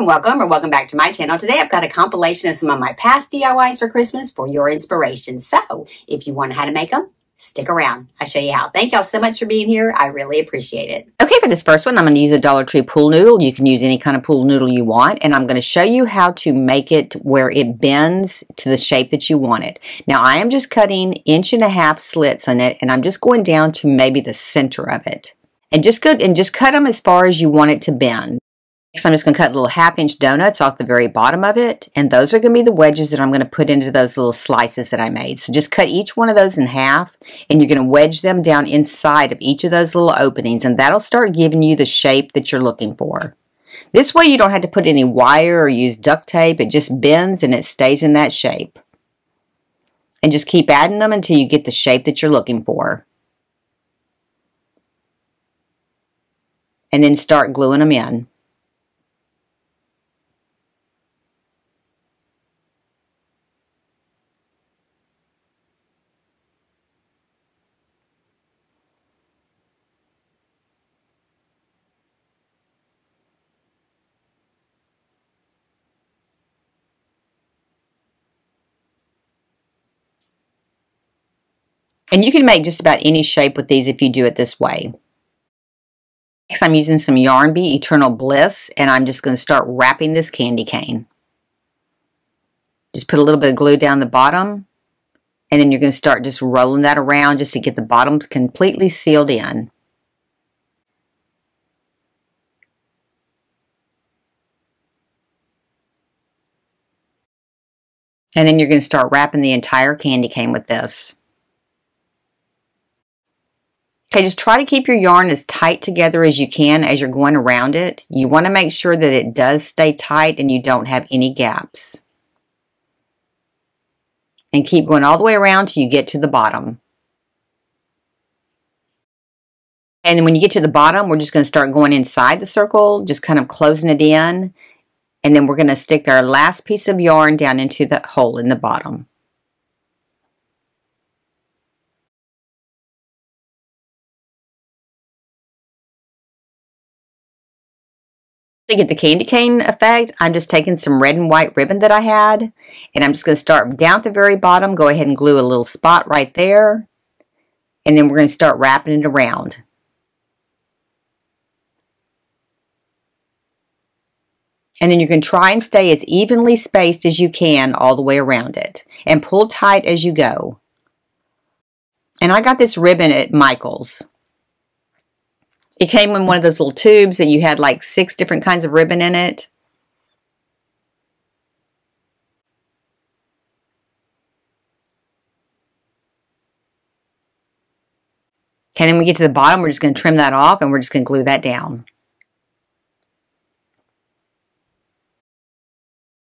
and welcome or welcome back to my channel. Today I've got a compilation of some of my past DIYs for Christmas for your inspiration. So if you want to know how to make them, stick around. I'll show you how. Thank y'all so much for being here. I really appreciate it. Okay, for this first one, I'm going to use a Dollar Tree pool noodle. You can use any kind of pool noodle you want. And I'm going to show you how to make it where it bends to the shape that you want it. Now, I am just cutting 1.5 inch slits on it. And I'm just going down to maybe the center of it. And just cut them as far as you want it to bend. Next, I'm just going to cut little 1/2 inch donuts off the very bottom of it. And those are going to be the wedges that I'm going to put into those little slices that I made. So just cut each one of those in half. And you're going to wedge them down inside of each of those little openings. And that'll start giving you the shape that you're looking for. This way you don't have to put any wire or use duct tape. It just bends and it stays in that shape. And just keep adding them until you get the shape that you're looking for. And then start gluing them in. And you can make just about any shape with these if you do it this way. Next, I'm using some Yarnbee Eternal Bliss, and I'm just going to start wrapping this candy cane. Just put a little bit of glue down the bottom, and then you're going to start just rolling that around just to get the bottom completely sealed in. And then you're going to start wrapping the entire candy cane with this. Okay, just try to keep your yarn as tight together as you can as you're going around it. You want to make sure that it does stay tight and you don't have any gaps. And keep going all the way around till you get to the bottom. And then when you get to the bottom, we're just going to start going inside the circle, just kind of closing it in. And then we're going to stick our last piece of yarn down into that hole in the bottom. To get the candy cane effect, I'm just taking some red and white ribbon that I had, and I'm just going to start down at the very bottom, go ahead and glue a little spot right there, and then we're going to start wrapping it around. And then you're going to try and stay as evenly spaced as you can all the way around it, and pull tight as you go. And I got this ribbon at Michael's. It came in one of those little tubes that you had like 6 different kinds of ribbon in it. Okay, then we get to the bottom, we're just going to trim that off and we're just going to glue that down.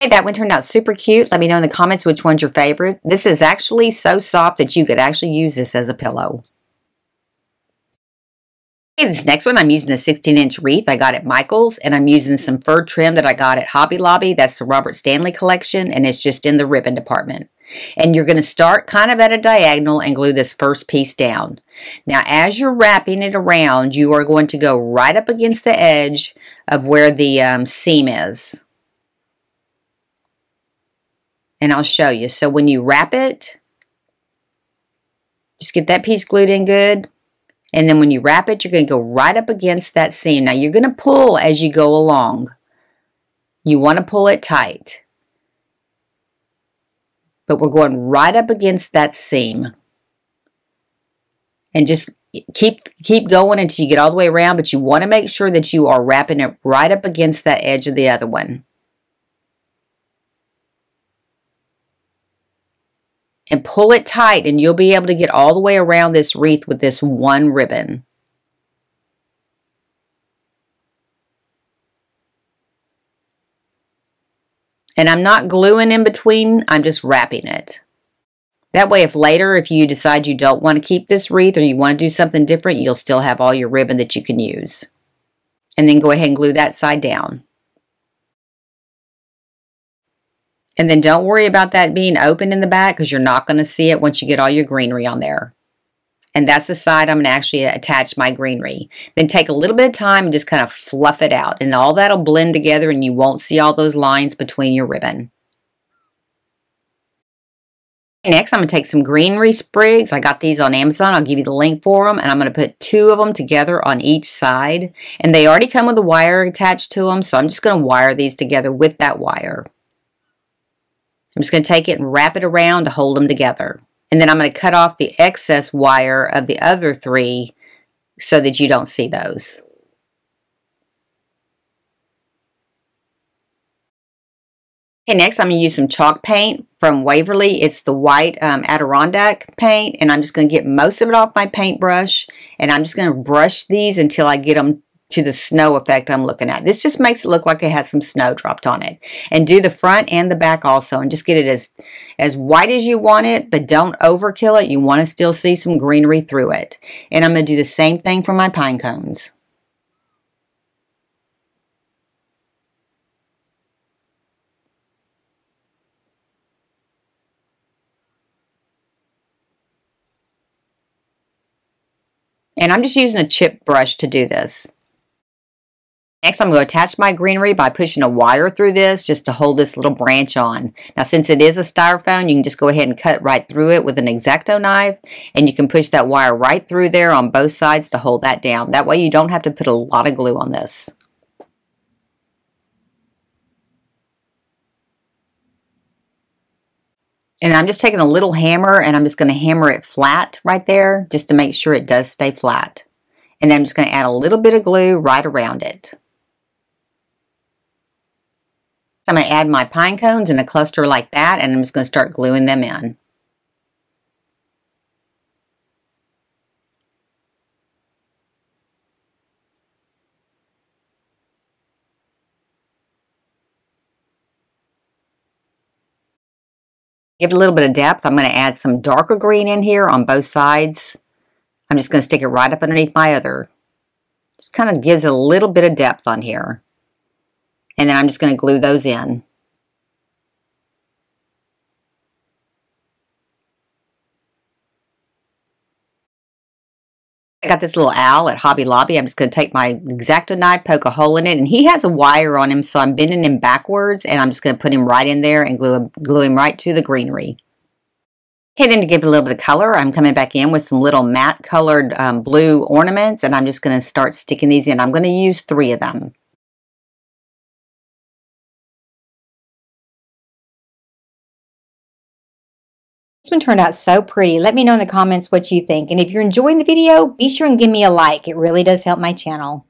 Okay, that one turned out super cute. Let me know in the comments which one's your favorite. This is actually so soft that you could actually use this as a pillow. This next one, I'm using a 16-inch wreath I got at Michael's, and I'm using some fur trim that I got at Hobby Lobby. That's the Robert Stanley collection, and it's just in the ribbon department. And you're going to start kind of at a diagonal and glue this first piece down. Now, as you're wrapping it around, you are going to go right up against the edge of where the seam is. And I'll show you. So when you wrap it, just get that piece glued in good. And then when you wrap it, you're going to go right up against that seam. Now, you're going to pull as you go along. You want to pull it tight. But we're going right up against that seam. And just keep going until you get all the way around. But you want to make sure that you are wrapping it right up against that edge of the other one. And pull it tight, and you'll be able to get all the way around this wreath with this one ribbon. And I'm not gluing in between, I'm just wrapping it. That way, if later, if you decide you don't want to keep this wreath or you want to do something different, you'll still have all your ribbon that you can use. And then go ahead and glue that side down. And then don't worry about that being open in the back because you're not going to see it once you get all your greenery on there. And that's the side I'm going to actually attach my greenery. Then take a little bit of time and just kind of fluff it out. And all that'll blend together and you won't see all those lines between your ribbon. Next, I'm going to take some greenery sprigs. I got these on Amazon. I'll give you the link for them. And I'm going to put 2 of them together on each side. And they already come with a wire attached to them. So I'm just going to wire these together with that wire. I'm just going to take it and wrap it around to hold them together. And then I'm going to cut off the excess wire of the other 3 so that you don't see those. Okay, next I'm going to use some chalk paint from Waverly. It's the white Adirondack paint, and I'm just going to get most of it off my paintbrush, and I'm just going to brush these until I get them to the snow effect I'm looking at. This just makes it look like it has some snow dropped on it. And do the front and the back also, and just get it as white as you want it, but don't overkill it. You want to still see some greenery through it. And I'm going to do the same thing for my pine cones. And I'm just using a chip brush to do this. Next, I'm going to attach my greenery by pushing a wire through this just to hold this little branch on. Now, since it is a styrofoam, you can just go ahead and cut right through it with an X-Acto knife, and you can push that wire right through there on both sides to hold that down. That way you don't have to put a lot of glue on this. And I'm just taking a little hammer and I'm just going to hammer it flat right there just to make sure it does stay flat. And then I'm just going to add a little bit of glue right around it. I'm going to add my pine cones in a cluster like that, and I'm just going to start gluing them in. Give it a little bit of depth. I'm going to add some darker green in here on both sides. I'm just going to stick it right up underneath my other. Just kind of gives it a little bit of depth on here. And then I'm just going to glue those in. I got this little owl at Hobby Lobby. I'm just going to take my X-Acto knife, poke a hole in it, and he has a wire on him, so I'm bending him backwards, and I'm just going to put him right in there and glue him right to the greenery. Okay, then to give it a little bit of color, I'm coming back in with some little matte colored blue ornaments, and I'm just going to start sticking these in. I'm going to use 3 of them. This one turned out so pretty. Let me know in the comments what you think. And if you're enjoying the video, be sure and give me a like. It really does help my channel.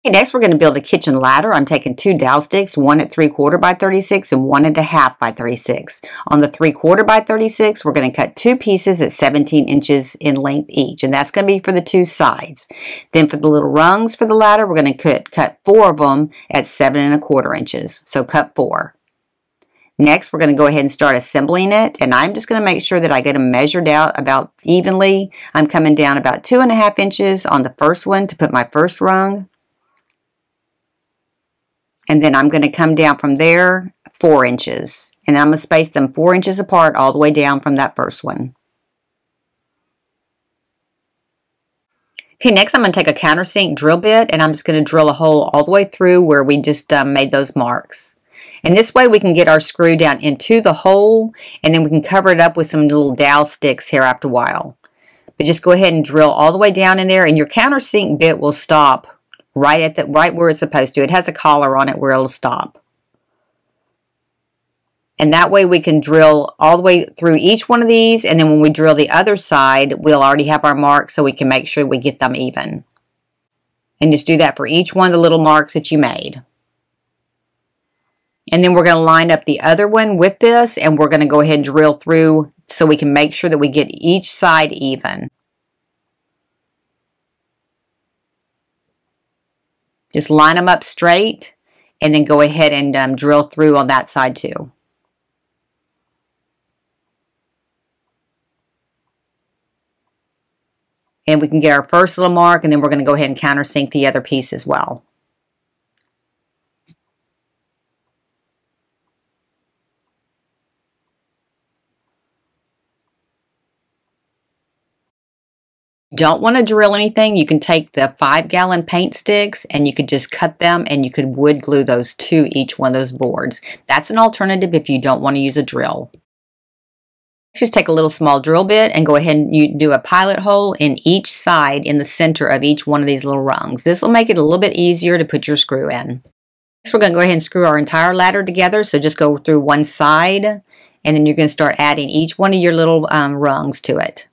Okay, next we're going to build a kitchen ladder. I'm taking 2 dowel sticks, one at 3/4 by 36 and one at 1/2 by 36. On the 3/4 by 36, we're going to cut 2 pieces at 17 inches in length each, and that's going to be for the 2 sides. Then for the little rungs for the ladder, we're going to cut 4 of them at 7 1/4 inches. So cut 4. Next, we're going to go ahead and start assembling it, and I'm just going to make sure that I get them measured out about evenly. I'm coming down about 2 1/2 inches on the first one to put my first rung. And then I'm going to come down from there 4 inches. And I'm going to space them 4 inches apart all the way down from that first one. Okay, next I'm going to take a countersink drill bit, and I'm just going to drill a hole all the way through where we just made those marks. And this way we can get our screw down into the hole, and then we can cover it up with some little dowel sticks here after a while. But just go ahead and drill all the way down in there, and your countersink bit will stop right where it's supposed to. It has a collar on it where it'll stop. And that way we can drill all the way through each one of these, and then when we drill the other side, we'll already have our marks so we can make sure we get them even. And just do that for each one of the little marks that you made. And then we're going to line up the other one with this, and we're going to go ahead and drill through so we can make sure that we get each side even. Just line them up straight, and then go ahead and drill through on that side too. And we can get our first little mark, and then we're going to go ahead and countersink the other piece as well. Don't want to drill anything, you can take the 5-gallon paint sticks and you could just cut them and you could wood glue those to each one of those boards. That's an alternative if you don't want to use a drill. Just take a little small drill bit and go ahead and you do a pilot hole in each side in the center of each one of these little rungs. This will make it a little bit easier to put your screw in. Next, we're going to go ahead and screw our entire ladder together. So just go through one side and then you're going to start adding each one of your little rungs to it.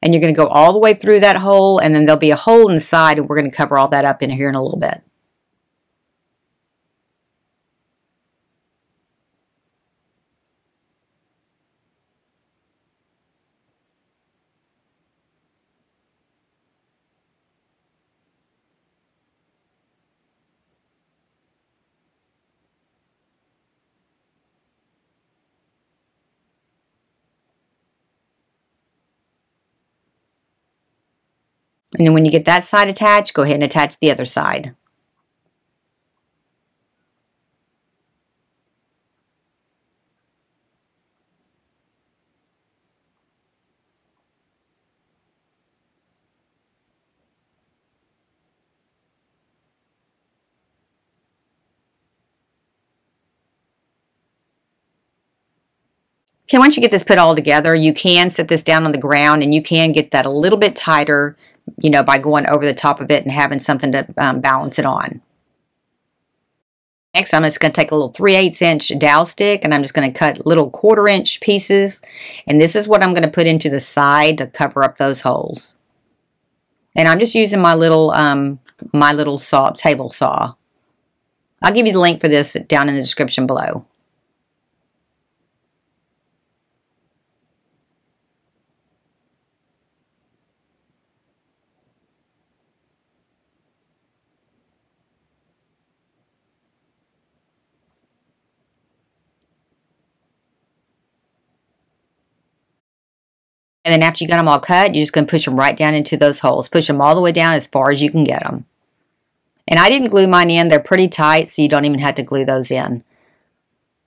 And you're going to go all the way through that hole, and then there'll be a hole in the side, and we're going to cover all that up in here in a little bit. And then when you get that side attached, go ahead and attach the other side. Okay, once you get this put all together, you can set this down on the ground and you can get that a little bit tighter, you know, by going over the top of it and having something to balance it on. Next, I'm just going to take a little 3/8 inch dowel stick and I'm just going to cut little 1/4 inch pieces. And this is what I'm going to put into the side to cover up those holes. And I'm just using my little saw, table saw. I'll give you the link for this down in the description below. And then after you got them all cut, you're just going to push them right down into those holes. Push them all the way down as far as you can get them. And I didn't glue mine in. They're pretty tight, so you don't even have to glue those in.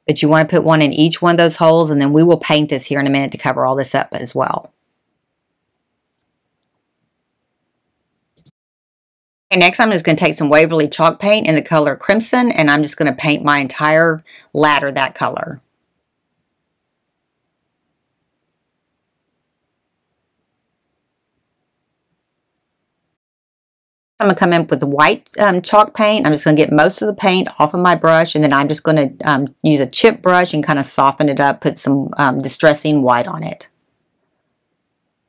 But you want to put one in each one of those holes, and then we will paint this here in a minute to cover all this up as well. Okay, next I'm just going to take some Waverly chalk paint in the color Crimson, and I'm just going to paint my entire ladder that color. I'm going to come in with the white chalk paint. I'm just going to get most of the paint off of my brush, and then I'm just going to use a chip brush and kind of soften it up, put some distressing white on it.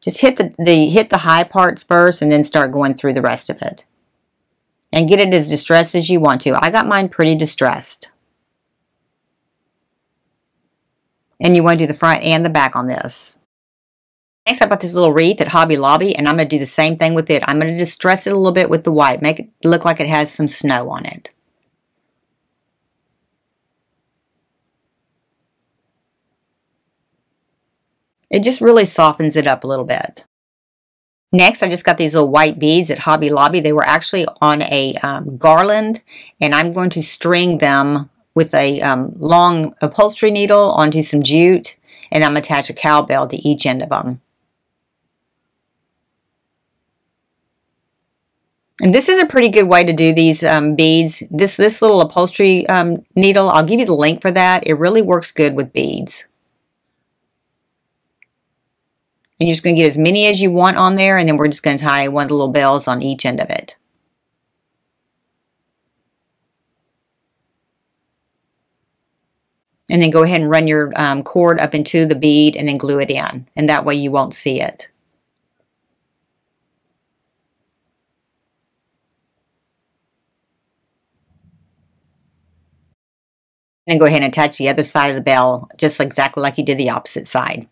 Just hit the high parts first and then start going through the rest of it. And get it as distressed as you want to. I got mine pretty distressed. And you want to do the front and the back on this. Next, I bought this little wreath at Hobby Lobby, and I'm going to do the same thing with it. I'm going to distress it a little bit with the white, make it look like it has some snow on it. It just really softens it up a little bit. Next, I just got these little white beads at Hobby Lobby. They were actually on a garland, and I'm going to string them with a long upholstery needle onto some jute, and I'm going to attach a cowbell to each end of them. And this is a pretty good way to do these beads. This little upholstery needle, I'll give you the link for that. It really works good with beads. And you're just going to get as many as you want on there, and then we're just going to tie one of the little bells on each end of it. And then go ahead and run your cord up into the bead and then glue it in. And that way you won't see it. And then go ahead and attach the other side of the bell just exactly like you did the opposite side.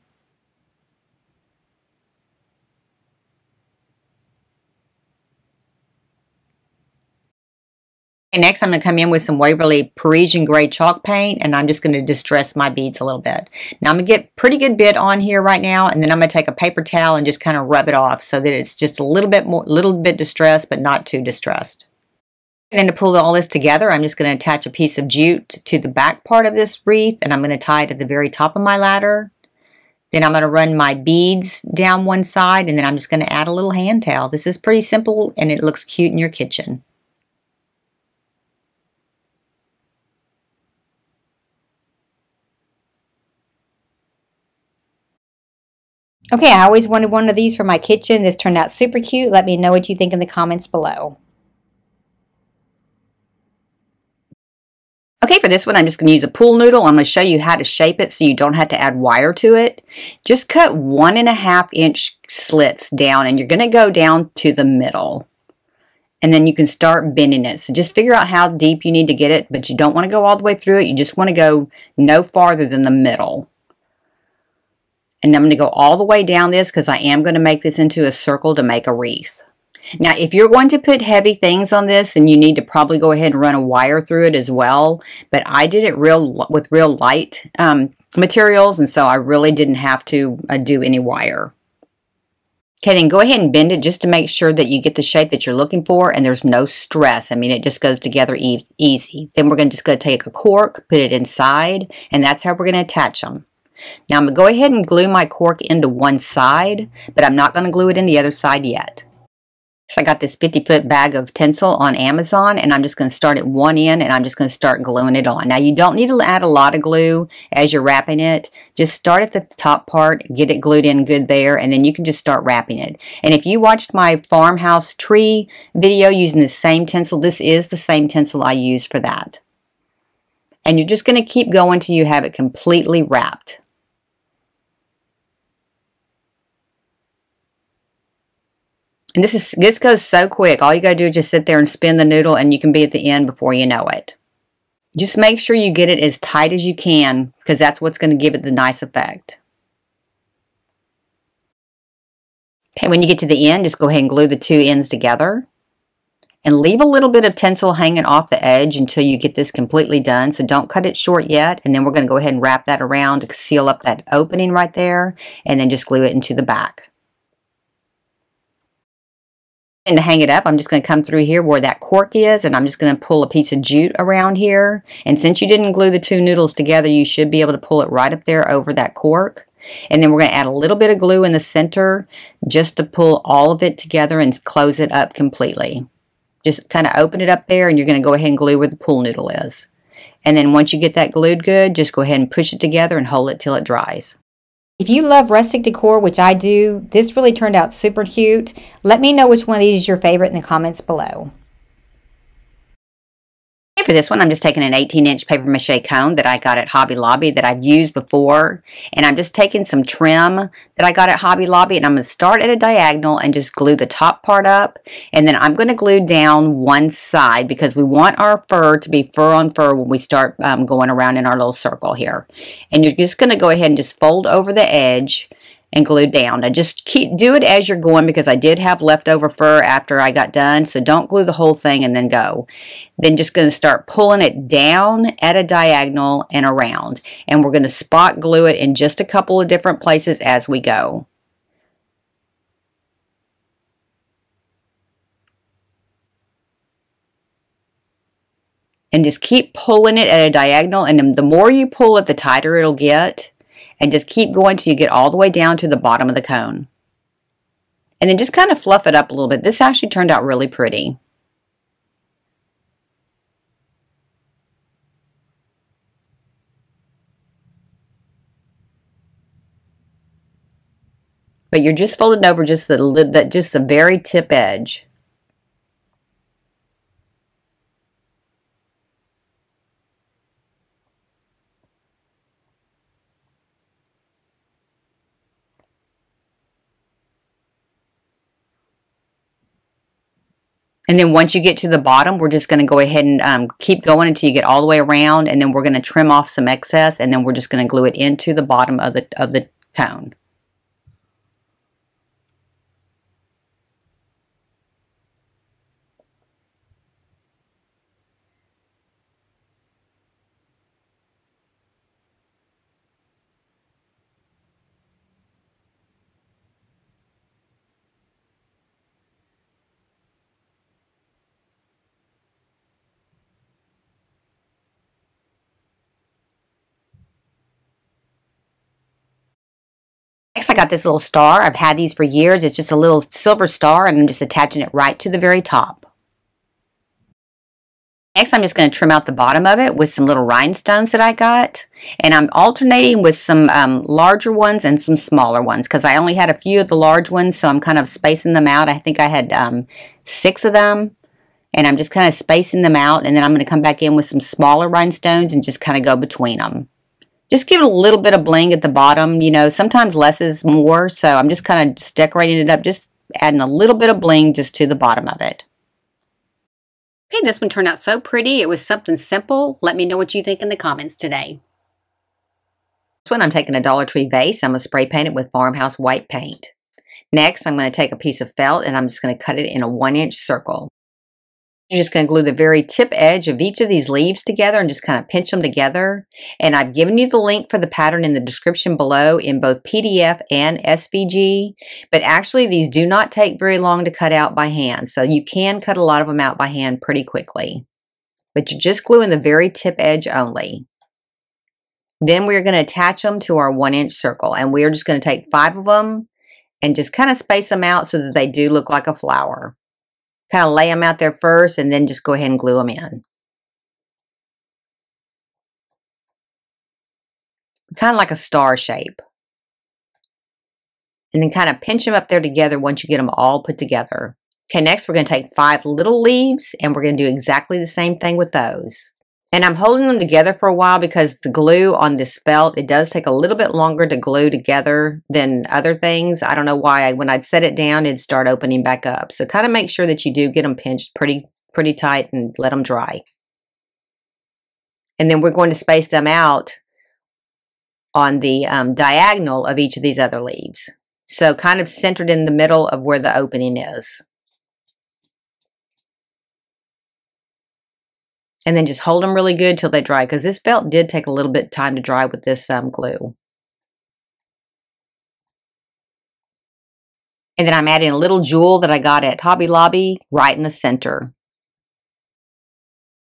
And next I'm going to come in with some Waverly Parisian Gray chalk paint, and I'm just going to distress my beads a little bit. Now I'm going to get a pretty good bit on here right now, and then I'm going to take a paper towel and just kind of rub it off so that it's just a little bit distressed, but not too distressed. And then to pull all this together, I'm just going to attach a piece of jute to the back part of this wreath, and I'm going to tie it at the very top of my ladder. Then I'm going to run my beads down one side, and then I'm just going to add a little hand tail. This is pretty simple, and it looks cute in your kitchen. Okay, I always wanted one of these for my kitchen. This turned out super cute. Let me know what you think in the comments below. Okay, for this one, I'm just going to use a pool noodle. I'm going to show you how to shape it so you don't have to add wire to it. Just cut 1.5-inch slits down, and you're going to go down to the middle. And then you can start bending it. So just figure out how deep you need to get it, but you don't want to go all the way through it. You just want to go no farther than the middle. And I'm going to go all the way down this because I am going to make this into a circle to make a wreath. Now, if you're going to put heavy things on this, then you need to probably go ahead and run a wire through it as well. But I did it with real light materials, and so I really didn't have to do any wire. Okay, then go ahead and bend it just to make sure that you get the shape that you're looking for and there's no stress. I mean, it just goes together easy. Then we're just going to take a cork, put it inside, and that's how we're going to attach them. Now, I'm going to go ahead and glue my cork into one side, but I'm not going to glue it in the other side yet. So I got this 50-foot bag of tinsel on Amazon, and I'm just going to start at one end, and I'm just going to start gluing it on. Now, you don't need to add a lot of glue as you're wrapping it. Just start at the top part, get it glued in good there, and then you can just start wrapping it. And if you watched my farmhouse tree video using the same tinsel, this is the same tinsel I used for that. And you're just going to keep going till you have it completely wrapped. And this goes so quick. All you got to do is just sit there and spin the noodle, and you can be at the end before you know it. Just make sure you get it as tight as you can, because that's what's going to give it the nice effect. Okay, when you get to the end, just go ahead and glue the two ends together. And leave a little bit of tinsel hanging off the edge until you get this completely done. So don't cut it short yet. And then we're going to go ahead and wrap that around to seal up that opening right there. And then just glue it into the back. And to hang it up, I'm just going to come through here where that cork is, and I'm just going to pull a piece of jute around here. And since you didn't glue the two noodles together, you should be able to pull it right up there over that cork. And then we're going to add a little bit of glue in the center just to pull all of it together and close it up completely. Just kind of open it up there, and you're going to go ahead and glue where the pool noodle is. And then once you get that glued good, just go ahead and push it together and hold it till it dries. If you love rustic decor, which I do, this really turned out super cute. Let me know which one of these is your favorite in the comments below. For this one, I'm just taking an 18-inch paper mache cone that I got at Hobby Lobby that I've used before. And I'm just taking some trim that I got at Hobby Lobby, and I'm going to start at a diagonal and just glue the top part up. And then I'm going to glue down one side because we want our fur to be fur on fur when we start going around in our little circle here. And you're just going to go ahead and just fold over the edge and glue down. Now just do it as you're going, because I did have leftover fur after I got done, so don't glue the whole thing and then go. Then just going to start pulling it down at a diagonal and around, and we're going to spot glue it in just a couple of different places as we go. And just keep pulling it at a diagonal, and the more you pull it, the tighter it'll get. And just keep going till you get all the way down to the bottom of the cone. And then just kind of fluff it up a little bit. This actually turned out really pretty. But you're just folding over just the very tip edge. And then once you get to the bottom, we're just going to go ahead and keep going until you get all the way around, and then we're going to trim off some excess, and then we're just going to glue it into the bottom of the cone. Next, I got this little star. I've had these for years. It's just a little silver star, and I'm just attaching it right to the very top. Next, I'm just going to trim out the bottom of it with some little rhinestones that I got. And I'm alternating with some larger ones and some smaller ones because I only had a few of the large ones, so I'm kind of spacing them out. I think I had 6 of them, and I'm just kind of spacing them out. And then I'm going to come back in with some smaller rhinestones and just kind of go between them. Just give it a little bit of bling at the bottom. You know, sometimes less is more, so I'm just kind of decorating it up, just adding a little bit of bling just to the bottom of it. Okay, this one turned out so pretty. It was something simple. Let me know what you think in the comments today. This one I'm taking a Dollar Tree vase. I'm going to spray paint it with farmhouse white paint. Next, I'm going to take a piece of felt and I'm just going to cut it in a 1-inch circle. You're just going to glue the very tip edge of each of these leaves together and just kind of pinch them together. And I've given you the link for the pattern in the description below in both PDF and SVG. But actually, these do not take very long to cut out by hand. So you can cut a lot of them out by hand pretty quickly. But you're just gluing the very tip edge only. Then we're going to attach them to our 1-inch circle. And we're just going to take 5 of them and just kind of space them out so that they do look like a flower. Kind of lay them out there first and then just go ahead and glue them in. Kind of like a star shape. And then kind of pinch them up there together once you get them all put together. Okay, next we're going to take 5 little leaves and we're going to do exactly the same thing with those. And I'm holding them together for a while because the glue on this felt, it does take a little bit longer to glue together than other things. I don't know why. When I'd set it down, it'd start opening back up. So kind of make sure that you do get them pinched pretty tight and let them dry. And then we're going to space them out on the diagonal of each of these other leaves. So kind of centered in the middle of where the opening is. And then just hold them really good till they dry because this felt did take a little bit of time to dry with this glue. And then I'm adding a little jewel that I got at Hobby Lobby right in the center.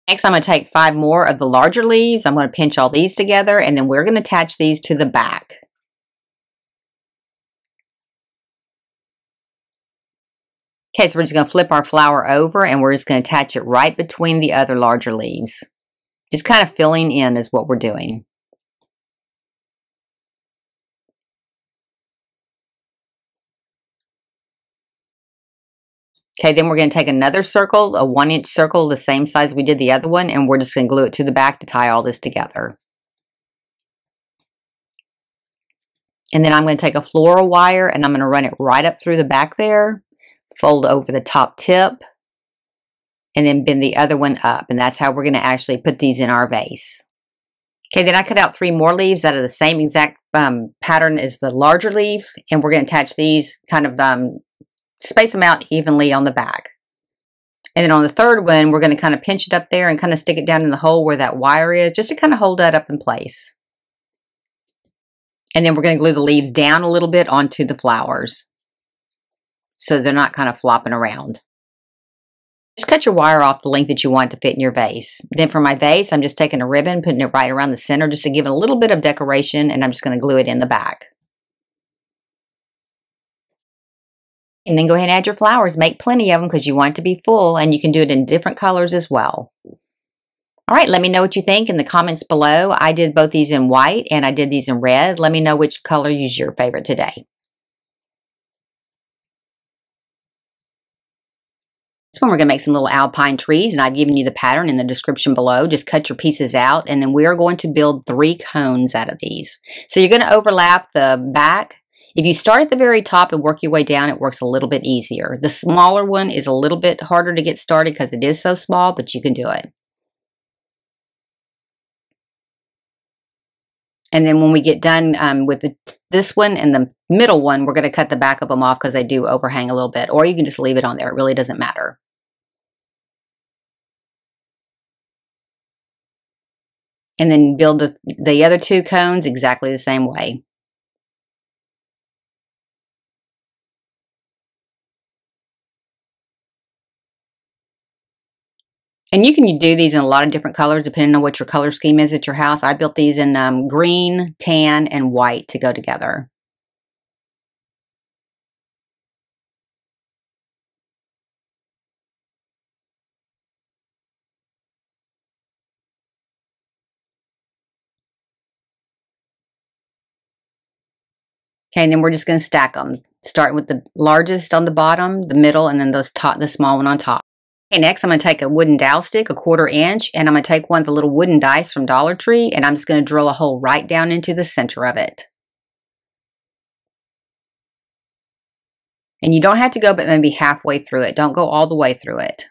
Next, I'm going to take 5 more of the larger leaves. I'm going to pinch all these together and then we're going to attach these to the back. Okay, so we're just going to flip our flower over and we're just going to attach it right between the other larger leaves. Just kind of filling in is what we're doing. Okay, then we're going to take another circle, a 1-inch circle, the same size we did the other one, and we're just going to glue it to the back to tie all this together. And then I'm going to take a floral wire and I'm going to run it right up through the back there. Fold over the top tip and then bend the other one up, and that's how we're going to actually put these in our vase. Okay, then I cut out 3 more leaves out of the same exact pattern as the larger leaf, and we're going to attach these, kind of space them out evenly on the back. And then on the third one, we're going to kind of pinch it up there and kind of stick it down in the hole where that wire is, just to kind of hold that up in place. And then we're going to glue the leaves down a little bit onto the flowers, so they're not kind of flopping around. Just cut your wire off the length that you want to fit in your vase. Then for my vase, I'm just taking a ribbon, putting it right around the center just to give it a little bit of decoration, and I'm just going to glue it in the back. And then go ahead and add your flowers. Make plenty of them because you want it to be full, and you can do it in different colors as well. All right, let me know what you think in the comments below. I did both these in white and I did these in red. Let me know which color is your favorite today. This one we're going to make some little alpine trees, and I've given you the pattern in the description below. Just cut your pieces out, and then we are going to build 3 cones out of these. So you're going to overlap the back. If you start at the very top and work your way down, it works a little bit easier. The smaller one is a little bit harder to get started because it is so small, but you can do it. And then when we get done with this one and the middle one, we're going to cut the back of them off because they do overhang a little bit. Or you can just leave it on there. It really doesn't matter. And then build the other 2 cones exactly the same way. And you can do these in a lot of different colors depending on what your color scheme is at your house. I built these in green, tan, and white to go together. Okay, and then we're just going to stack them, starting with the largest on the bottom, the middle, and then the small one on top. Okay, next I'm going to take a wooden dowel stick, a 1/4 inch, and I'm going to take one of the little wooden dice from Dollar Tree, and I'm just going to drill a hole right down into the center of it. And you don't have to go but maybe halfway through it. Don't go all the way through it.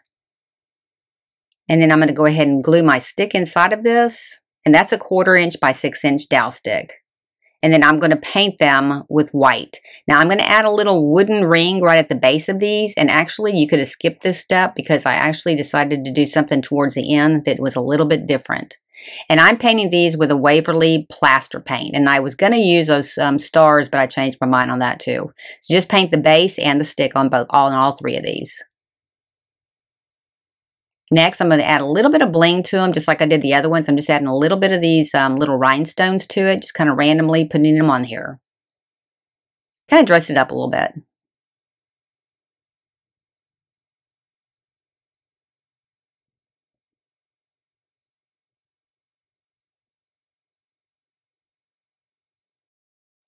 And then I'm going to go ahead and glue my stick inside of this, and that's a 1/4 inch by 6 inch dowel stick. And then I'm going to paint them with white. Now I'm going to add a little wooden ring right at the base of these, and actually you could have skipped this step because I actually decided to do something towards the end that was a little bit different. And I'm painting these with a Waverly plaster paint, and I was going to use those stars, but I changed my mind on that too. So just paint the base and the stick on all three of these. Next, I'm going to add a little bit of bling to them, just like I did the other ones. I'm just adding a little bit of these little rhinestones to it, just kind of randomly putting them on here. Kind of dress it up a little bit.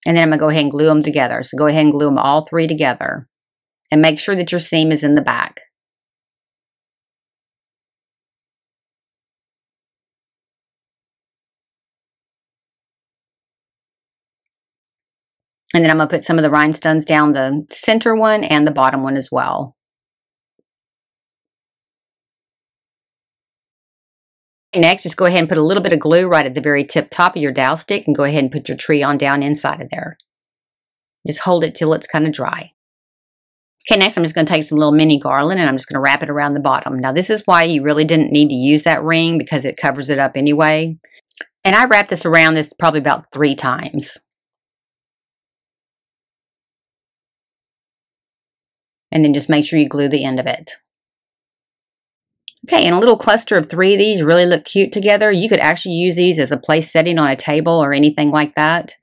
And then I'm going to go ahead and glue them together. So go ahead and glue them all three together. And make sure that your seam is in the back. And then I'm going to put some of the rhinestones down the center one and the bottom one as well. Next, just go ahead and put a little bit of glue right at the very tip top of your dowel stick and go ahead and put your tree on down inside of there. Just hold it till it's kind of dry. Okay, next I'm just going to take some little mini garland and I'm just going to wrap it around the bottom. Now this is why you really didn't need to use that ring because it covers it up anyway. And I wrapped this around this probably about 3 times. And then just make sure you glue the end of it. Okay, and a little cluster of 3 of these really look cute together. You could actually use these as a place setting on a table or anything like that.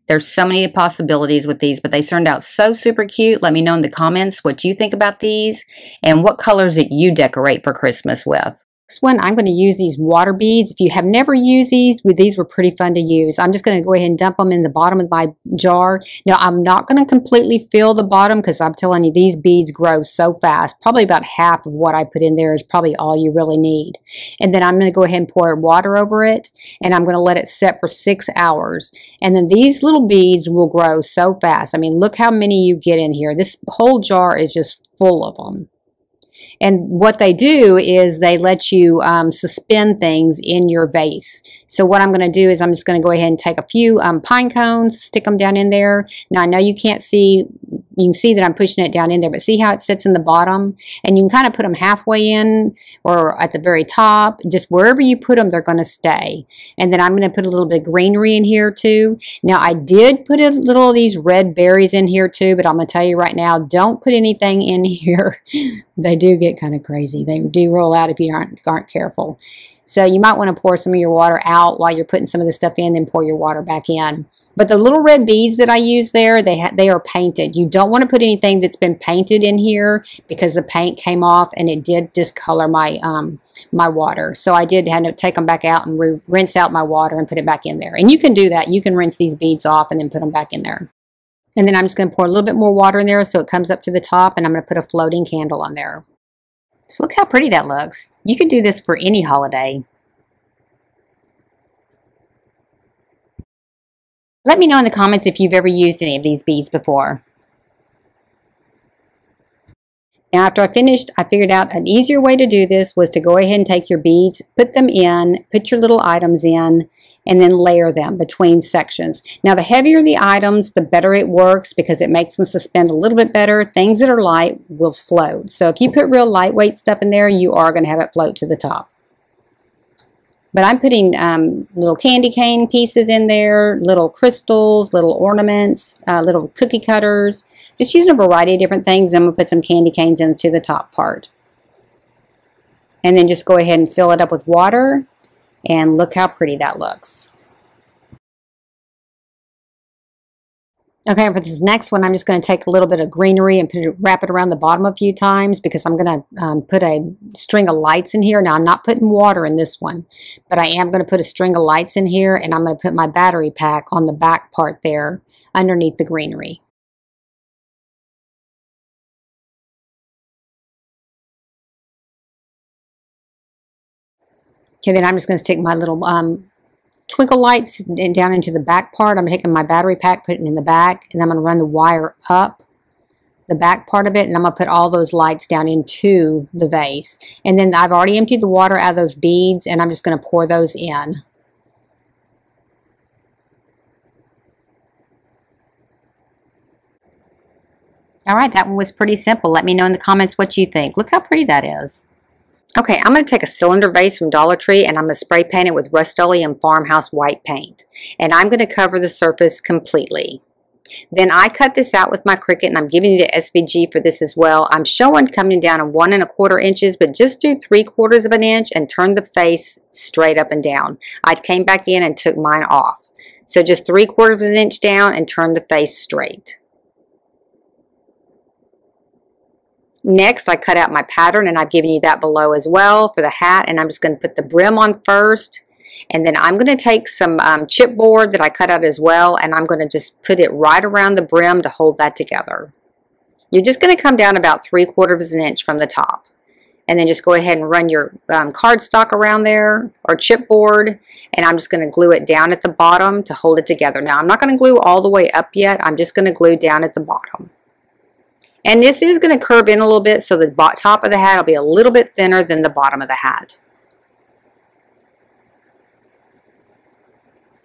There's so many possibilities with these, but they turned out so super cute. Let me know in the comments what you think about these and what colors that you decorate for Christmas with. Next one, I'm going to use these water beads. If you have never used these were pretty fun to use. I'm just going to go ahead and dump them in the bottom of my jar. Now, I'm not going to completely fill the bottom because I'm telling you, these beads grow so fast. Probably about half of what I put in there is probably all you really need. And then I'm going to go ahead and pour water over it, and I'm going to let it set for 6 hours. And then these little beads will grow so fast. I mean, look how many you get in here. This whole jar is just full of them. And what they do is they let you suspend things in your vase. So what I'm going to do is I'm just going to go ahead and take a few pine cones, stick them down in there. Now I know you can't see, you can see that I'm pushing it down in there, but see how it sits in the bottom? And you can kind of put them halfway in or at the very top. Just wherever you put them, they're going to stay. And then I'm going to put a little bit of greenery in here too. Now I did put a little of these red berries in here too, but I'm going to tell you right now, don't put anything in here. They do get kind of crazy. They do roll out if you aren't careful. So you might want to pour some of your water out while you're putting some of the stuff in, then pour your water back in. But the little red beads that I use there, they are painted. You don't want to put anything that's been painted in here because the paint came off and it did discolor my my water. So I did have to take them back out and rinse out my water and put it back in there. And you can do that. You can rinse these beads off and then put them back in there. And then I'm just going to pour a little bit more water in there so it comes up to the top, and I'm going to put a floating candle on there. So look how pretty that looks. You can do this for any holiday. Let me know in the comments if you've ever used any of these beads before. Now after I finished, I figured out an easier way to do this was to go ahead and take your beads, put them in, put your little items in, and then layer them between sections. Now the heavier the items, the better it works because it makes them suspend a little bit better. Things that are light will float. So if you put real lightweight stuff in there, you are going to have it float to the top. But I'm putting little candy cane pieces in there, little crystals, little ornaments, little cookie cutters. Just using a variety of different things. I'm going to put some candy canes into the top part. And then just go ahead and fill it up with water. And look how pretty that looks. Okay, for this next one, I'm just going to take a little bit of greenery and wrap it around the bottom a few times because I'm going to put a string of lights in here. Now, I'm not putting water in this one, but I am going to put a string of lights in here, and I'm going to put my battery pack on the back part there underneath the greenery. Okay, then I'm just going to stick my little twinkle lights down into the back part. I'm taking my battery pack, putting it in the back, and I'm going to run the wire up the back part of it, and I'm going to put all those lights down into the vase. And then I've already emptied the water out of those beads, and I'm just going to pour those in. All right, that one was pretty simple. Let me know in the comments what you think. Look how pretty that is. Okay, I'm going to take a cylinder vase from Dollar Tree and I'm going to spray paint it with Rust-Oleum Farmhouse white paint. And I'm going to cover the surface completely. Then I cut this out with my Cricut, and I'm giving you the SVG for this as well. I'm showing coming down to 1 1/4 inches, but just do 3/4 of an inch and turn the face straight up and down. I came back in and took mine off. So just 3/4 of an inch down and turn the face straight. Next, I cut out my pattern, and I've given you that below as well for the hat, and I'm just going to put the brim on first, and then I'm going to take some chipboard that I cut out as well, and I'm going to just put it right around the brim to hold that together. You're just going to come down about 3/4 of an inch from the top, and then just go ahead and run your cardstock around there or chipboard, and I'm just going to glue it down at the bottom to hold it together. Now, I'm not going to glue all the way up yet. I'm just going to glue down at the bottom. And this is going to curve in a little bit, so the top of the hat will be a little bit thinner than the bottom of the hat.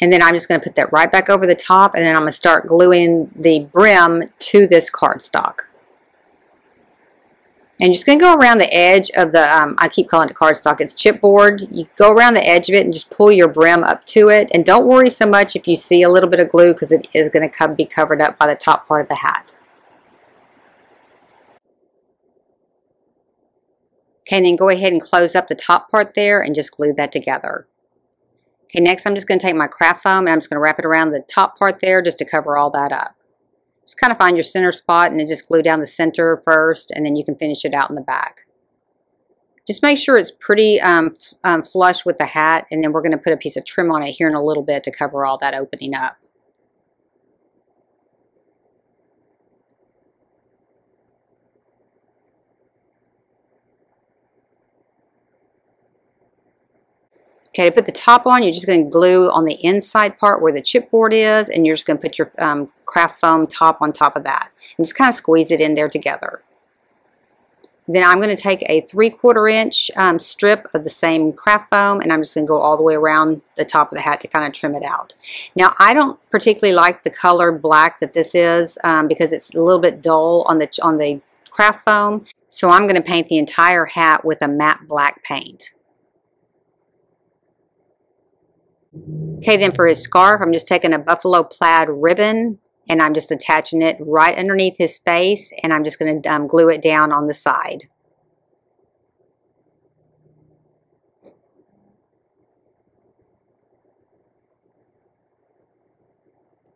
And then I'm just going to put that right back over the top, and then I'm going to start gluing the brim to this cardstock. And you're just going to go around the edge of the, I keep calling it cardstock, it's chipboard. You go around the edge of it and just pull your brim up to it. And don't worry so much if you see a little bit of glue, because it is going to be covered up by the top part of the hat. Okay, and then go ahead and close up the top part there and just glue that together. Okay, next I'm just going to take my craft foam and I'm just going to wrap it around the top part there just to cover all that up. Just kind of find your center spot and then just glue down the center first, and then you can finish it out in the back. Just make sure it's pretty flush with the hat, and then we're going to put a piece of trim on it here in a little bit to cover all that opening up. Okay, to put the top on, you're just going to glue on the inside part where the chipboard is, and you're just going to put your craft foam top on top of that. And just kind of squeeze it in there together. Then I'm going to take a 3/4 inch strip of the same craft foam, and I'm just going to go all the way around the top of the hat to kind of trim it out. Now, I don't particularly like the color black that this is because it's a little bit dull on the craft foam. So I'm going to paint the entire hat with a matte black paint. Okay, then for his scarf, I'm just taking a buffalo plaid ribbon and I'm just attaching it right underneath his face, and I'm just going to glue it down on the side.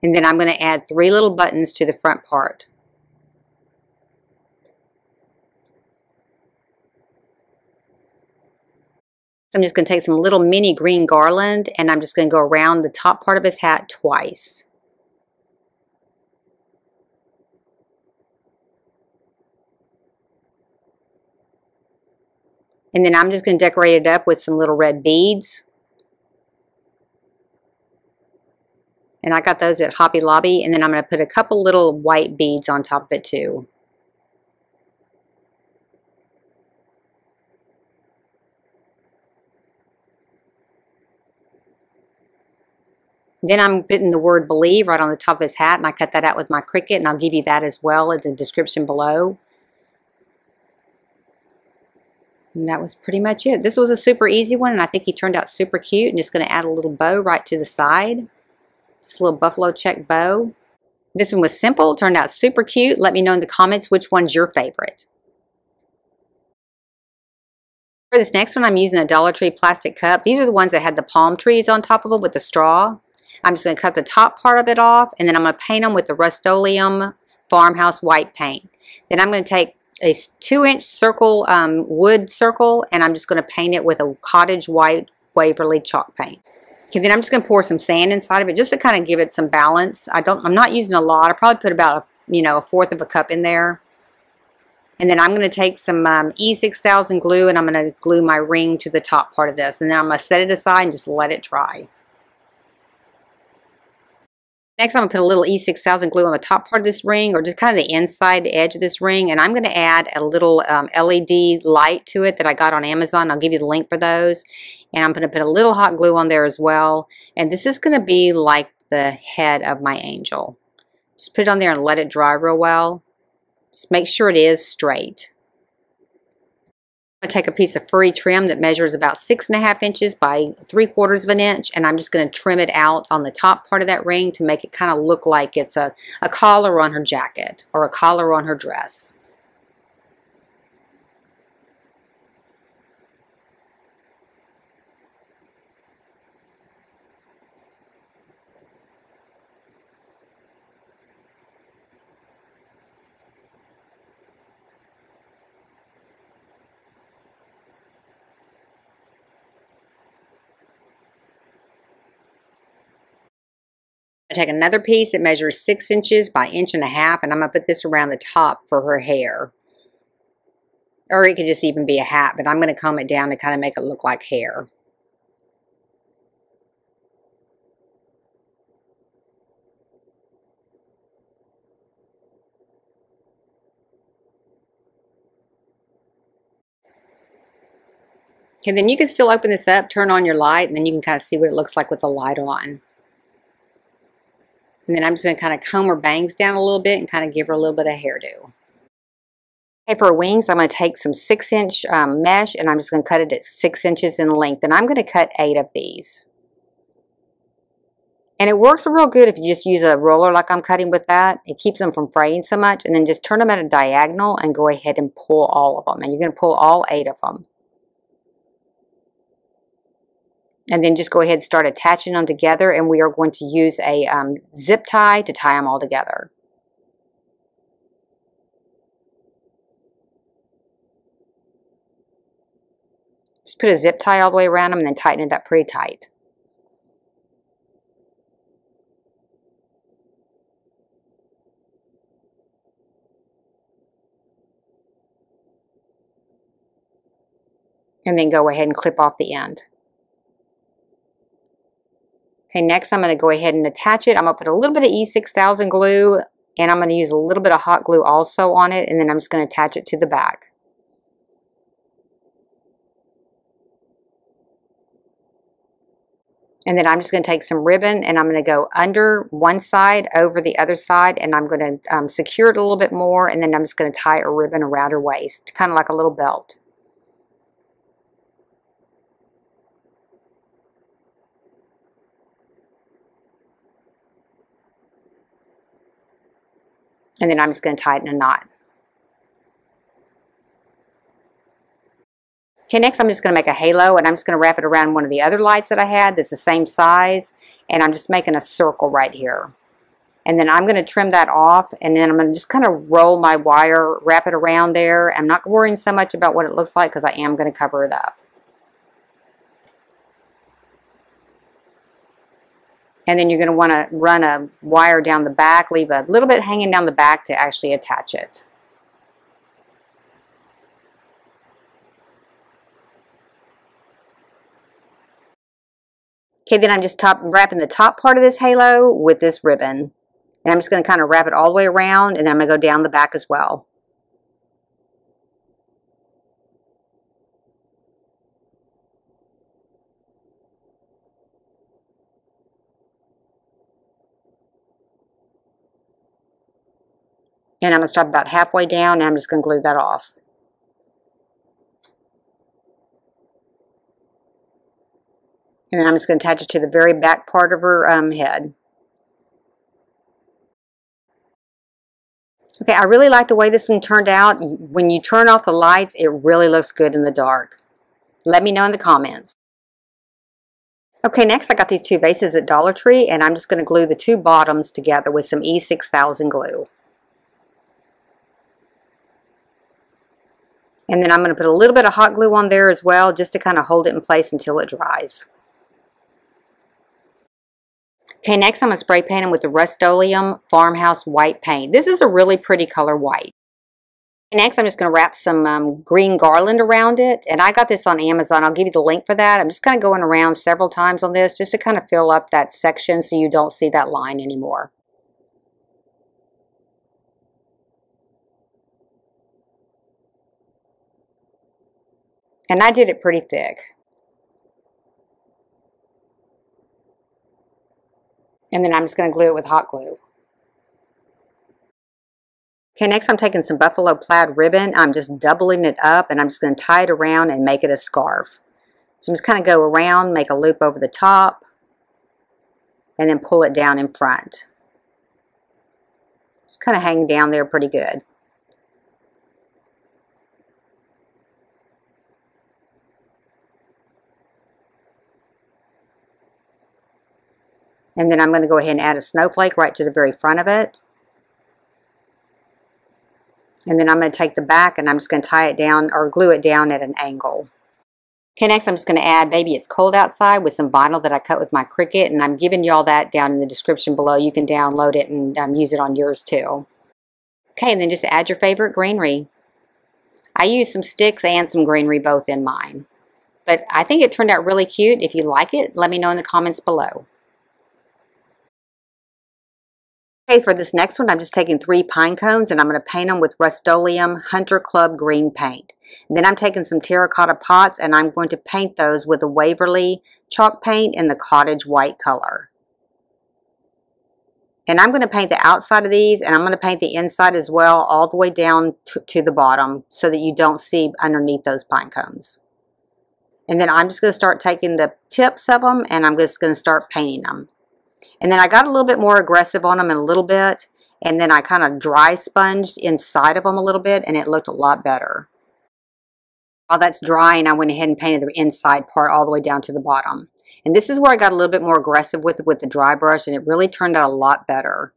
And then I'm going to add 3 little buttons to the front part. So I'm just going to take some little mini green garland, and I'm just going to go around the top part of his hat twice. And then I'm just going to decorate it up with some little red beads. And I got those at Hobby Lobby, and then I'm going to put a couple little white beads on top of it too. Then I'm putting the word believe right on the top of his hat, and I cut that out with my Cricut, and I'll give you that as well in the description below. And that was pretty much it. This was a super easy one, and I think he turned out super cute. And just going to add a little bow right to the side. Just a little buffalo check bow. This one was simple, turned out super cute. Let me know in the comments which one's your favorite. For this next one, I'm using a Dollar Tree plastic cup. These are the ones that had the palm trees on top of them with the straw. I'm just going to cut the top part of it off, and then I'm going to paint them with the Rust-Oleum Farmhouse white paint. Then I'm going to take a 2-inch circle, wood circle, and I'm just going to paint it with a cottage white Waverly chalk paint. Okay, then I'm just going to pour some sand inside of it just to kind of give it some balance. I'm not using a lot. I probably put about, a fourth of a cup in there. And then I'm going to take some E6000 glue, and I'm going to glue my ring to the top part of this. And then I'm going to set it aside and just let it dry. Next, I'm going to put a little E6000 glue on the top part of this ring, or just kind of the inside edge of this ring. And I'm going to add a little LED light to it that I got on Amazon. I'll give you the link for those. And I'm going to put a little hot glue on there as well. And this is going to be like the head of my angel. Just put it on there and let it dry real well. Just make sure it is straight. I'm going to take a piece of furry trim that measures about 6.5 inches by 3/4 of an inch, and I'm just going to trim it out on the top part of that ring to make it kind of look like it's a collar on her jacket or a collar on her dress. I take another piece that measures 6 inches by 1.5 inches, and I'm going to put this around the top for her hair. Or it could just even be a hat, but I'm going to comb it down to kind of make it look like hair. Okay, then you can still open this up, turn on your light, and then you can kind of see what it looks like with the light on. And then I'm just going to kind of comb her bangs down a little bit and kind of give her a little bit of hairdo. Okay, for her wings, I'm going to take some 6-inch mesh, and I'm just going to cut it at 6 inches in length. And I'm going to cut 8 of these. And it works real good if you just use a roller like I'm cutting with that. It keeps them from fraying so much. And then just turn them at a diagonal and go ahead and pull all of them. And you're going to pull all 8 of them. And then just go ahead and start attaching them together, and we are going to use a zip tie to tie them all together. Just put a zip tie all the way around them and then tighten it up pretty tight. And then go ahead and clip off the end. Okay, next I'm going to go ahead and attach it. I'm going to put a little bit of E6000 glue, and I'm going to use a little bit of hot glue also on it, and then I'm just going to attach it to the back. And then I'm just going to take some ribbon, and I'm going to go under one side, over the other side, and I'm going to secure it a little bit more, and then I'm just going to tie a ribbon around her waist, kind of like a little belt. And then I'm just going to tie it in a knot. Okay, next I'm just going to make a halo, and I'm just going to wrap it around one of the other lights that I had that's the same size, and I'm just making a circle right here. And then I'm going to trim that off, and then I'm going to just kind of roll my wire, wrap it around there. I'm not worrying so much about what it looks like because I am going to cover it up. And then you're going to want to run a wire down the back, leave a little bit hanging down the back to actually attach it. Okay, then I'm just wrapping the top part of this halo with this ribbon. And I'm just going to kind of wrap it all the way around, and then I'm going to go down the back as well. And I'm going to stop about halfway down, and I'm just going to glue that off. And then I'm just going to attach it to the very back part of her head. Okay, I really like the way this one turned out. When you turn off the lights, it really looks good in the dark. Let me know in the comments. Okay, next I got these 2 vases at Dollar Tree, and I'm just going to glue the 2 bottoms together with some E6000 glue. And then I'm going to put a little bit of hot glue on there as well, just to kind of hold it in place until it dries. Okay, next I'm going to spray paint them with the Rust-Oleum Farmhouse White paint. This is a really pretty color white. Next, I'm just going to wrap some green garland around it. And I got this on Amazon. I'll give you the link for that. I'm just kind of going around several times on this just to kind of fill up that section so you don't see that line anymore. And I did it pretty thick. And then I'm just going to glue it with hot glue. Okay, next I'm taking some buffalo plaid ribbon. I'm just doubling it up and I'm just going to tie it around and make it a scarf. So I'm just kind of go around, make a loop over the top, and then pull it down in front. Just kind of hang down there pretty good. And then I'm going to go ahead and add a snowflake right to the very front of it. And then I'm going to take the back and I'm just going to tie it down or glue it down at an angle. Okay, next I'm just going to add Baby It's Cold Outside with some vinyl that I cut with my Cricut. And I'm giving y'all that down in the description below. You can download it and use it on yours too. Okay, and then just add your favorite greenery. I used some sticks and some greenery both in mine. But I think it turned out really cute. If you like it, let me know in the comments below. Okay, for this next one, I'm just taking 3 pine cones and I'm going to paint them with Rust-Oleum Hunter Club green paint. And then I'm taking some terracotta pots and I'm going to paint those with a Waverly chalk paint in the cottage white color. And I'm going to paint the outside of these and I'm going to paint the inside as well, all the way down to the bottom so that you don't see underneath those pine cones. And then I'm just going to start taking the tips of them and I'm just going to start painting them. And then I got a little bit more aggressive on them in a little bit. And then I kind of dry sponged inside of them a little bit and it looked a lot better. While that's drying, I went ahead and painted the inside part all the way down to the bottom. And this is where I got a little bit more aggressive with the dry brush and it really turned out a lot better.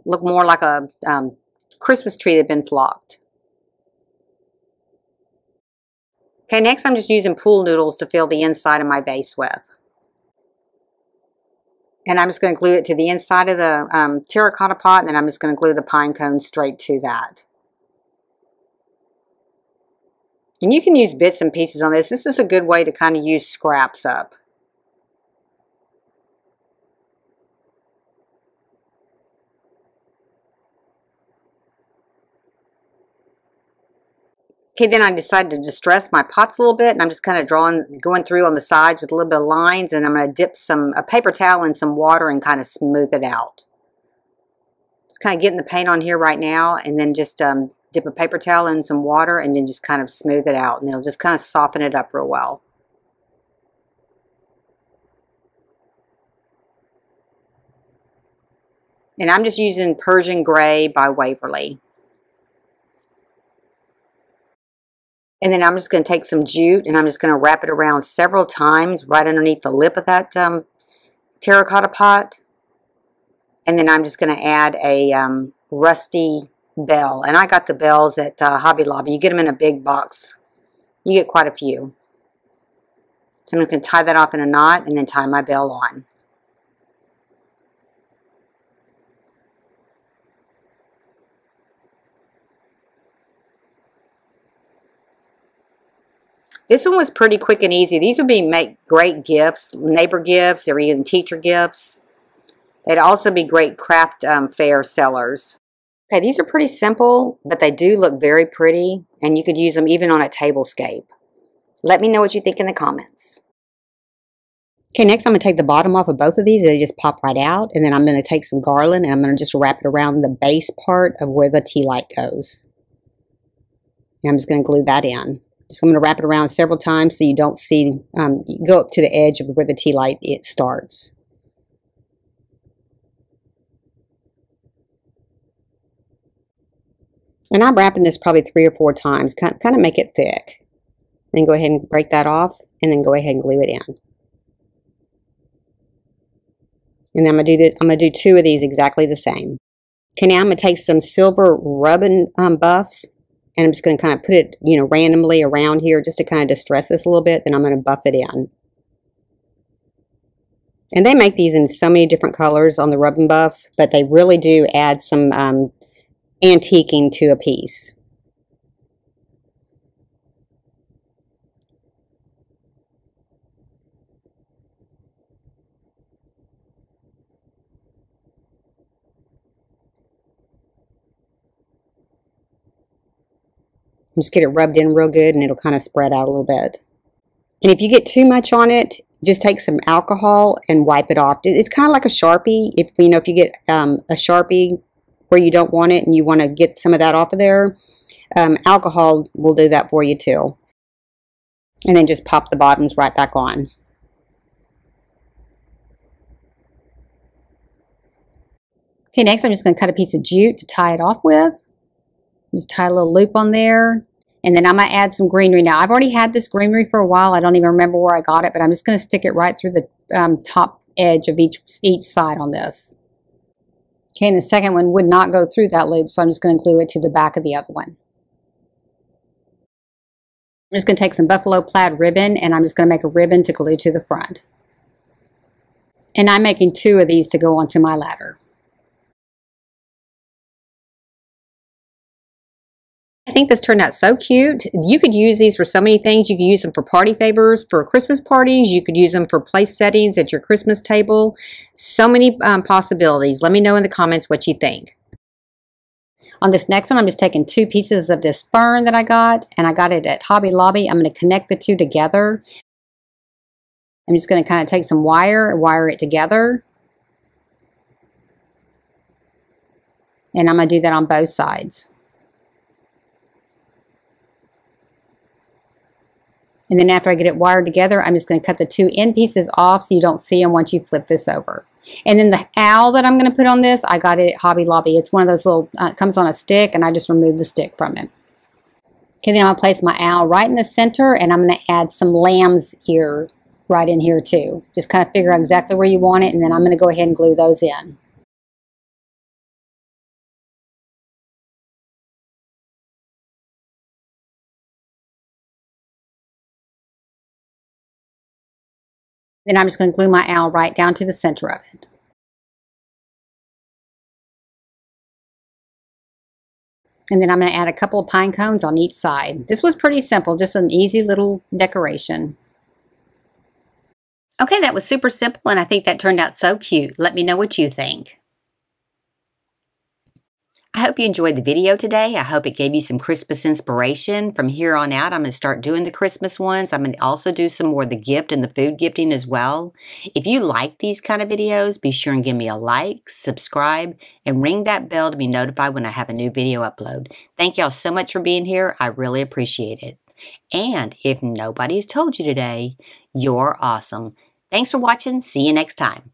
Looked more like a Christmas tree that had been flocked. Okay, next I'm just using pool noodles to fill the inside of my vase with. And I'm just going to glue it to the inside of the terracotta pot, and then I'm just going to glue the pine cone straight to that. And you can use bits and pieces on this. This is a good way to kind of use scraps up. Okay, then I decided to distress my pots a little bit, and I'm just kind of going through on the sides with a little bit of lines, and I'm going to dip a paper towel in some water and kind of smooth it out. Just kind of getting the paint on here right now, and then just dip a paper towel in some water, and then just kind of smooth it out, and it'll just kind of soften it up real well. And I'm just using Persian Gray by Waverly. And then I'm just going to take some jute and I'm just going to wrap it around several times right underneath the lip of that terracotta pot. And then I'm just going to add a rusty bell. And I got the bells at Hobby Lobby. You get them in a big box. You get quite a few. So I'm going to tie that off in a knot and then tie my bell on. This one was pretty quick and easy. These would make great gifts, neighbor gifts, or even teacher gifts. They'd also be great craft fair sellers. Okay, these are pretty simple, but they do look very pretty, and you could use them even on a tablescape. Let me know what you think in the comments. Okay, next I'm going to take the bottom off of both of these. They just pop right out, and then I'm going to take some garland, and I'm going to just wrap it around the base part of where the tea light goes. And I'm just going to glue that in. So I'm going to wrap it around several times so you don't see, you go up to the edge of where the tea light starts. And I'm wrapping this probably 3 or 4 times, kind of make it thick. Then go ahead and break that off and then go ahead and glue it in. And then I'm going to do 2 of these exactly the same. Okay, now I'm going to take some silver rubbing buff. And I'm just going to kind of put it, randomly around here just to kind of distress this a little bit. Then I'm going to buff it in. And they make these in so many different colors on the Rub and Buff, but they really do add some antiquing to a piece. Just get it rubbed in real good and it'll kind of spread out a little bit. And if you get too much on it, just take some alcohol and wipe it off. It's kind of like a Sharpie. If you get a Sharpie where you don't want it and you want to get some of that off of there, alcohol will do that for you too. And then just pop the bottoms right back on. Okay, next I'm just going to cut a piece of jute to tie it off with. Just tie a little loop on there. And then I'm going to add some greenery. Now, I've already had this greenery for a while. I don't even remember where I got it, but I'm just going to stick it right through the top edge of each side on this. Okay, and the second one would not go through that loop, so I'm just going to glue it to the back of the other one. I'm just going to take some buffalo plaid ribbon, and I'm just going to make a ribbon to glue to the front. And I'm making 2 of these to go onto my ladder. I think this turned out so cute. You could use these for so many things. You could use them for party favors, for Christmas parties. You could use them for place settings at your Christmas table. So many possibilities. Let me know in the comments what you think. On this next one, I'm just taking 2 pieces of this fern that I got, and I got it at Hobby Lobby. I'm going to connect the 2 together. I'm just going to kind of take some wire it together. And I'm going to do that on both sides. And then after I get it wired together, I'm just going to cut the 2 end pieces off so you don't see them once you flip this over. And then the owl that I'm going to put on this, I got it at Hobby Lobby. It's one of those little, comes on a stick, and I just removed the stick from it. Okay, then I'm going to place my owl right in the center, and I'm going to add some lamb's ear right in here too. Just kind of figure out exactly where you want it, and then I'm going to go ahead and glue those in. Then I'm just going to glue my owl right down to the center of it. And then I'm going to add a couple of pine cones on each side. This was pretty simple, just an easy little decoration. Okay, that was super simple, and I think that turned out so cute. Let me know what you think. I hope you enjoyed the video today. I hope it gave you some Christmas inspiration. From here on out, I'm going to start doing the Christmas ones. I'm going to also do some more of the gift and the food gifting as well. If you like these kind of videos, be sure and give me a like, subscribe, and ring that bell to be notified when I have a new video upload. Thank y'all so much for being here. I really appreciate it. And if nobody's told you today, you're awesome. Thanks for watching. See you next time.